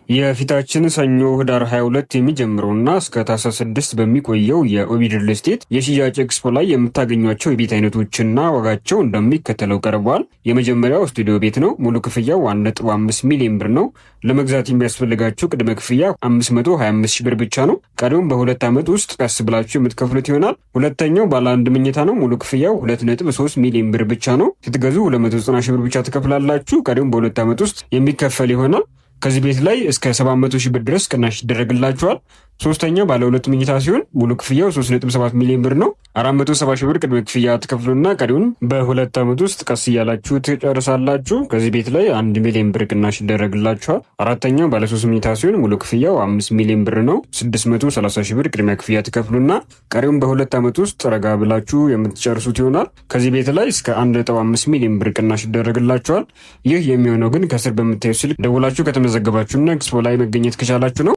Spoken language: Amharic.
የፊታችን ሰኞ ህዳር 22 የሚጀምረውና እስከ ታህሳስ 6 በሚቆየው የኦቢድ ሪል ስቴት የሽያጭ ኤክስፖ ላይ የምታገኟቸው የቤት አይነቶችና ዋጋቸው እንደሚከተለው ቀርበዋል። የመጀመሪያው ስቱዲዮ ቤት ነው። ሙሉ ክፍያው 1.5 ሚሊዮን ብር ነው። ለመግዛት የሚያስፈልጋችሁ ቅድመ ክፍያ 525 ሺህ ብር ብቻ ነው። ቀሪውም በሁለት ዓመት ውስጥ ቀስ ብላችሁ የምትከፍሉት ይሆናል። ሁለተኛው ባለ አንድ መኝታ ነው። ሙሉ ክፍያው 2.3 ሚሊዮን ብር ብቻ ነው። ስትገዙ 290 ሺህ ብር ብቻ ትከፍላላችሁ። ቀሪውም በሁለት ዓመት ውስጥ የሚከፈል ይሆናል። ከዚህ ቤት ላይ እስከ 700 ሺህ ብር ድረስ ቅናሽ ይደረግላችኋል። ሶስተኛው ባለ ሁለት መኝታ ሲሆን ሙሉ ክፍያው 3.7 ሚሊዮን ብር ነው። 470 ሺህ ብር ቅድመ ክፍያ ትከፍሉና ቀሪውን በሁለት ዓመት ውስጥ ቀስ እያላችሁ ትጨርሳላችሁ። ከዚህ ቤት ላይ 1 ሚሊዮን ብር ቅናሽ ይደረግላችኋል። አራተኛው ባለ 3 መኝታ ሲሆን ሙሉ ክፍያው 5 ሚሊዮን ብር ነው። 630 ሺህ ብር ቅድመ ክፍያ ትከፍሉና ቀሪውን በሁለት ዓመት ውስጥ ረጋ ብላችሁ የምትጨርሱት ይሆናል። ከዚህ ቤት ላይ እስከ 1.5 ሚሊዮን ብር ቅናሽ ይደረግላችኋል። ይህ የሚሆነው ግን ከስር በምታዩ ስልክ ደውላችሁ ከተመዘገባችሁና ኤክስፖ ላይ መገኘት ከቻላችሁ ነው።